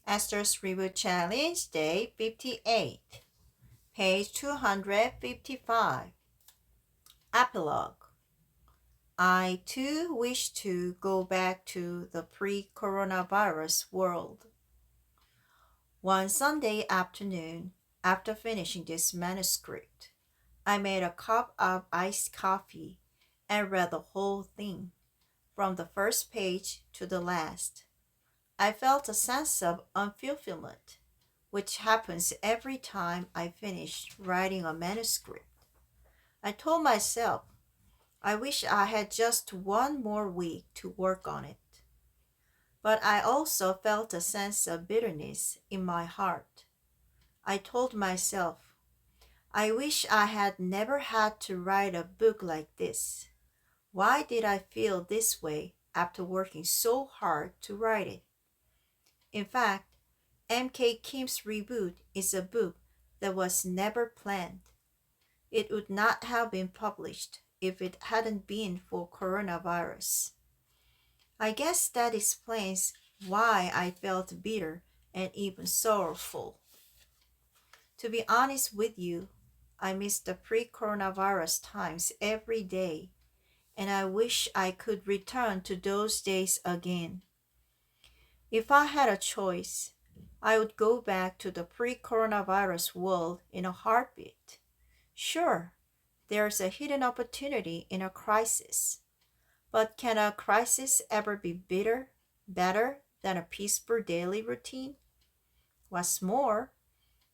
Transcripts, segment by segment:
Esther's Reboot Challenge, Day 58, page 255. Epilogue. I too wish to go back to the pre-coronavirus world. One Sunday afternoon, after finishing this manuscript, I made a cup of iced coffee and read the whole thing, from the first page to the last. I felt a sense of unfulfillment, which happens every time I finish writing a manuscript. I told myself, I wish I had just one more week to work on it. But I also felt a sense of bitterness in my heart. I told myself, I wish I had never had to write a book like this. Why did I feel this way after working so hard to write it? In fact, M.K. Kim's Reboot is a book that was never planned. It would not have been published if it hadn't been for coronavirus. I guess that explains why I felt bitter and even sorrowful. To be honest with you, I miss the pre-coronavirus times every day, and I wish I could return to those days again. If I had a choice, I would go back to the pre-coronavirus world in a heartbeat. Sure, there's a hidden opportunity in a crisis. But can a crisis ever be better than a peaceful daily routine? What's more,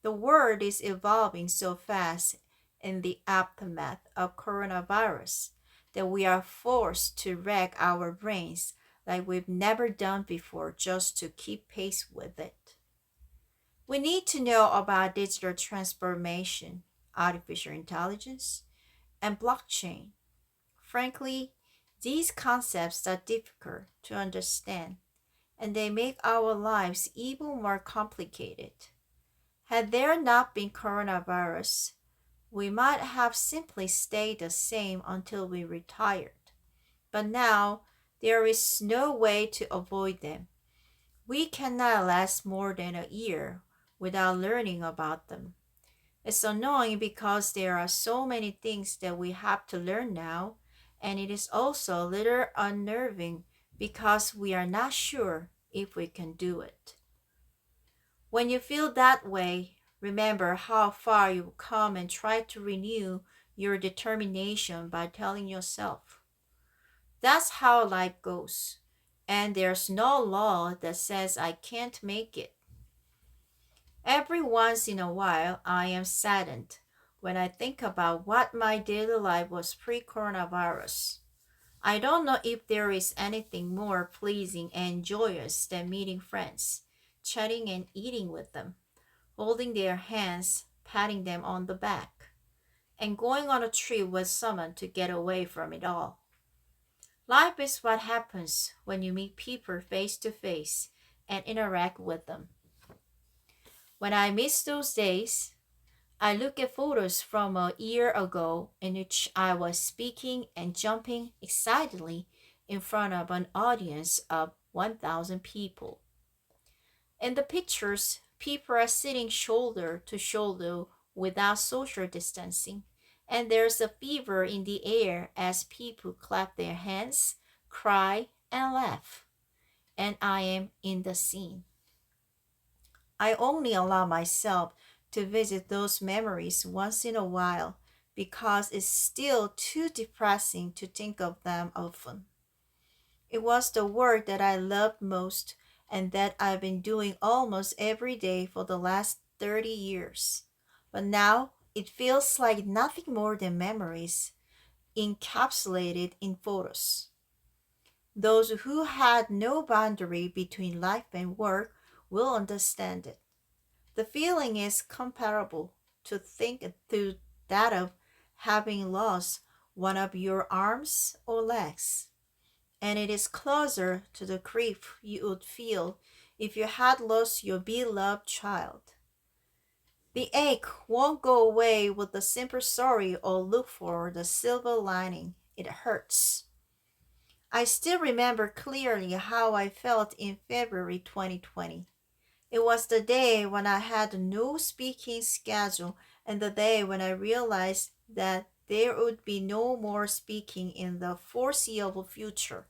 the world is evolving so fast in the aftermath of coronavirus that we are forced to rack our brains like we've never done before just to keep pace with it. We need to know about digital transformation, artificial intelligence, and blockchain. Frankly, these concepts are difficult to understand, and they make our lives even more complicated. Had there not been coronavirus, we might have simply stayed the same until we retired. But now, there is no way to avoid them. We cannot last more than a year without learning about them. It's annoying because there are so many things that we have to learn now, and it is also a little unnerving because we are not sure if we can do it. When you feel that way, remember how far you've come and try to renew your determination by telling yourself, that's how life goes, and there's no law that says I can't make it. Every once in a while, I am saddened when I think about what my daily life was pre-coronavirus. I don't know if there is anything more pleasing and joyous than meeting friends, chatting and eating with them, holding their hands, patting them on the back, and going on a trip with someone to get away from it all. Life is what happens when you meet people face to face and interact with them. When I miss those days, I look at photos from a year ago in which I was speaking and jumping excitedly in front of an audience of 1,000 people. In the pictures, people are sitting shoulder to shoulder without social distancing, and there's a fever in the air as people clap their hands, cry, and laugh. And I am in the scene. I only allow myself to visit those memories once in a while because it's still too depressing to think of them often. It was the work that I loved most and that I've been doing almost every day for the last 30 years. But now it feels like nothing more than memories encapsulated in photos. Those who had no boundary between life and work will understand it. The feeling is comparable to that of having lost one of your arms or legs, and it is closer to the grief you would feel if you had lost your beloved child. The ache won't go away with a simple sorry or look for the silver lining. It hurts. I still remember clearly how I felt in February 2020. It was the day when I had no speaking schedule and the day when I realized that there would be no more speaking in the foreseeable future.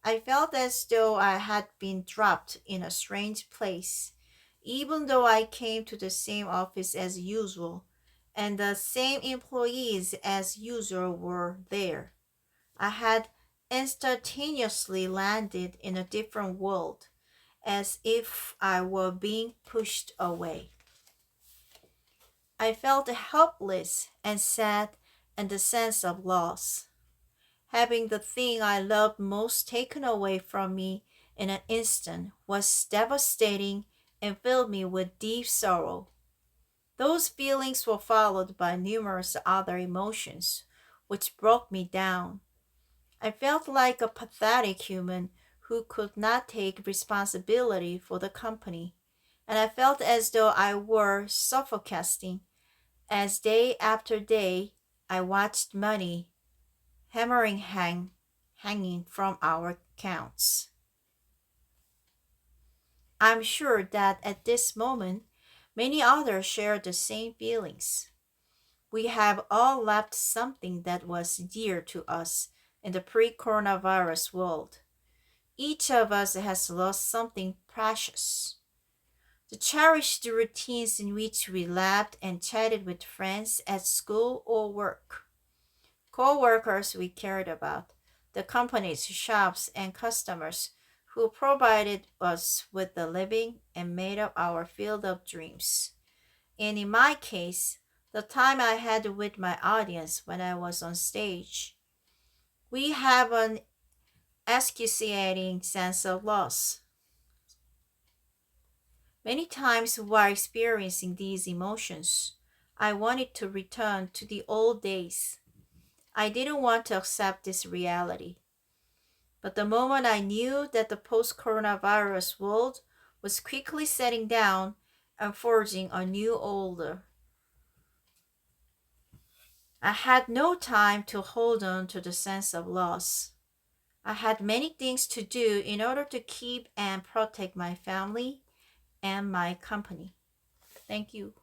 I felt as though I had been dropped in a strange place, even though I came to the same office as usual, and the same employees as usual were there. I had instantaneously landed in a different world, as if I were being pushed away. I felt helpless and sad and the sense of loss. Having the thing I loved most taken away from me in an instant was devastating and filled me with deep sorrow. Those feelings were followed by numerous other emotions, which broke me down. I felt like a pathetic human who could not take responsibility for the company, and I felt as though I were suffocating as day after day I watched money hanging from our accounts. I'm sure that at this moment many others share the same feelings. We have all left something that was dear to us in the pre coronavirus world. Each of us has lost something precious. The cherished routines in which we laughed and chatted with friends at school or work, co-workers we cared about, the companies, shops, and customers who provided us with the living and made up our field of dreams. And in my case, the time I had with my audience when I was on stage. We have an excruciating sense of loss. Many times while experiencing these emotions, I wanted to return to the old days. I didn't want to accept this reality. But the moment I knew that the post coronavirus world was quickly setting down and forging a new order, I had no time to hold on to the sense of loss. I had many things to do in order to keep and protect my family and my company. Thank you.